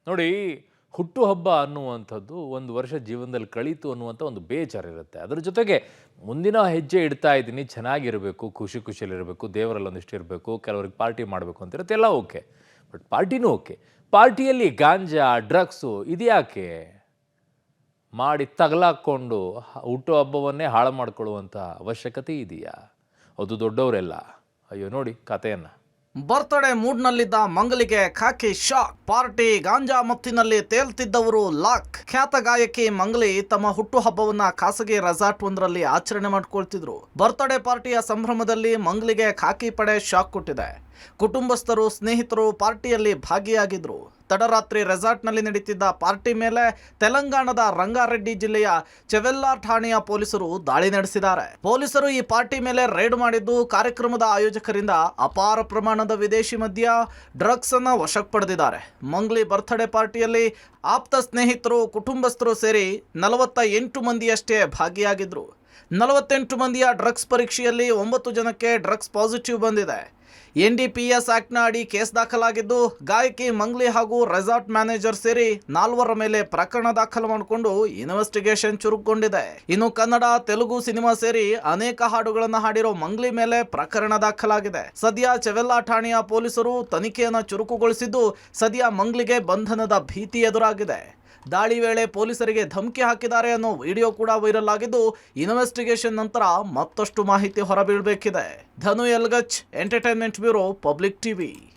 ನೋಡಿ, ಹುಟ್ಟುಹಬ್ಬ ಅನ್ನುವಂಥದ್ದು ಒಂದು ವರ್ಷ ಜೀವನದಲ್ಲಿ ಕಳೀತು ಅನ್ನುವಂಥ ಒಂದು ಬೇಜಾರಿರುತ್ತೆ. ಅದರ ಜೊತೆಗೆ ಮುಂದಿನ ಹೆಜ್ಜೆ ಇಡ್ತಾ ಇದ್ದೀನಿ, ಚೆನ್ನಾಗಿರಬೇಕು, ಖುಷಿಯಲ್ಲಿರಬೇಕು, ದೇವರಲ್ಲಿ ಒಂದಿಷ್ಟು ಇರಬೇಕು, ಕೆಲವ್ರಿಗೆ ಪಾರ್ಟಿ ಮಾಡಬೇಕು ಅಂತಿರುತ್ತೆ, ಎಲ್ಲ ಓಕೆ. ಬಟ್ ಪಾರ್ಟಿನೂ ಓಕೆ. ಪಾರ್ಟಿಯಲ್ಲಿ ಗಾಂಜಾ, ಡ್ರಗ್ಸು ಇದ್ಯಾಕೆ? ಮಾಡಿ ತಗಲಾಕ್ಕೊಂಡು ಹುಟ್ಟುಹಬ್ಬವನ್ನೇ ಹಾಳು ಮಾಡಿಕೊಳ್ಳುವಂಥ ಅವಶ್ಯಕತೆ ಇದೆಯಾ? ಅದು ದೊಡ್ಡವರೆಲ್ಲ. ಅಯ್ಯೋ ನೋಡಿ ಕಥೆಯನ್ನು. ಬರ್ತ್ಡೇ ಮೂಡ್ನಲ್ಲಿದ್ದ ಮಂಗಲಿಗೆ ಖಾಕಿ ಶಾಕ್. ಪಾರ್ಟಿ ಗಾಂಜಾ ಮತ್ತಿನಲ್ಲಿ ತೇಲ್ತಿದ್ದವರು ಲಾಕ್. ಖ್ಯಾತ ಗಾಯಕಿ ಮಂಗಲಿ ತಮ್ಮ ಹುಟ್ಟುಹಬ್ಬವನ್ನ ಖಾಸಗಿ ರೆಸಾರ್ಟ್ ಒಂದರಲ್ಲಿ ಆಚರಣೆ ಮಾಡ್ಕೊಳ್ತಿದ್ರು. ಬರ್ತ್ಡೇ ಪಾರ್ಟಿಯ ಸಂಭ್ರಮದಲ್ಲಿ ಮಂಗಲಿಗೆ ಖಾಕಿ ಪಡೆ ಶಾಕ್ ಕೊಟ್ಟಿದೆ. ಕುಟುಂಬಸ್ಥರು, ಸ್ನೇಹಿತರು ಪಾರ್ಟಿಯಲ್ಲಿ ಭಾಗಿಯಾಗಿದ್ರು. ತಡರಾತ್ರಿ ರೆಸಾರ್ಟ್ನಲ್ಲಿ ನಡೀತಿದ್ದ ಪಾರ್ಟಿ ಮೇಲೆ ತೆಲಂಗಾಣದ ರಂಗಾರೆಡ್ಡಿ ಜಿಲ್ಲೆಯ ಚೆವೆಲ್ಲಾರ್ ಠಾಣೆಯ ಪೊಲೀಸರು ದಾಳಿ ನಡೆಸಿದ್ದಾರೆ. ಪೊಲೀಸರು ಈ ಪಾರ್ಟಿ ಮೇಲೆ ರೇಡ್ ಮಾಡಿದ್ದು, ಕಾರ್ಯಕ್ರಮದ ಆಯೋಜಕರಿಂದ ಅಪಾರ ಪ್ರಮಾಣದ ವಿದೇಶಿ ಮದ್ಯ, ಡ್ರಗ್ಸ್ ಅನ್ನ ವಶಕ್ಕೆ ಪಡೆದಿದ್ದಾರೆ. ಮಂಗ್ಲಿ ಬರ್ತ್ಡೇ ಪಾರ್ಟಿಯಲ್ಲಿ ಆಪ್ತ ಸ್ನೇಹಿತರು, ಕುಟುಂಬಸ್ಥರು ಸೇರಿ 48 ಮಂದಿಯಷ್ಟೇ ಭಾಗಿಯಾಗಿದ್ರು. 48 ಮಂದಿಯ ಡ್ರಗ್ಸ್ ಪರೀಕ್ಷೆಯಲ್ಲಿ 9 ಜನಕ್ಕೆ ಡ್ರಗ್ಸ್ ಪಾಸಿಟಿವ್ ಬಂದಿದೆ. NDPS ಆಕ್ಟ್ನ ಅಡಿ ಕೇಸ್ ದಾಖಲಾಗಿದ್ದು, ಗಾಯಕಿ ಮಂಗ್ಲಿ ಹಾಗೂ ರೆಸಾರ್ಟ್ ಮ್ಯಾನೇಜರ್ ಸೇರಿ 4 ಮೇಲೆ ಪ್ರಕರಣ ದಾಖಲು ಮಾಡಿಕೊಂಡು ಇನ್ವೆಸ್ಟಿಗೇಷನ್ ಚುರುಕುಗೊಂಡಿದೆ. ಇನ್ನು ಕನ್ನಡ, ತೆಲುಗು ಸಿನಿಮಾ ಸೇರಿ ಅನೇಕ ಹಾಡುಗಳನ್ನು ಹಾಡಿರೋ ಮಂಗ್ಲಿ ಮೇಲೆ ಪ್ರಕರಣ ದಾಖಲಾಗಿದೆ. ಸದ್ಯ ಚೆವೆಲ್ಲಾ ಠಾಣೆಯ ಪೊಲೀಸರು ತನಿಖೆಯನ್ನು ಚುರುಕುಗೊಳಿಸಿದ್ದು, ಸದ್ಯ ಮಂಗ್ಲಿಗೆ ಬಂಧನದ ಭೀತಿ ಎದುರಾಗಿದೆ. ದಾಳಿ ವೇಳೆ ಪೊಲೀಸರಿಗೆ ಧಮಕಿ ಹಾಕಿದ್ದಾರೆ ಅನ್ನೋ ವಿಡಿಯೋ ಕೂಡ ವೈರಲ್ ಆಗಿದ್ದು, ಇನ್ವೆಸ್ಟಿಗೇಷನ್ ನಂತರ ಮತ್ತಷ್ಟು ಮಾಹಿತಿ ಹೊರಬೀಳಬೇಕಿದೆ. ಧನು ಯಲ್ಗಚ್, ಎಂಟರ್ಟೈನ್ಮೆಂಟ್ ಬ್ಯೂರೋ, ಪಬ್ಲಿಕ್ ಟಿವಿ.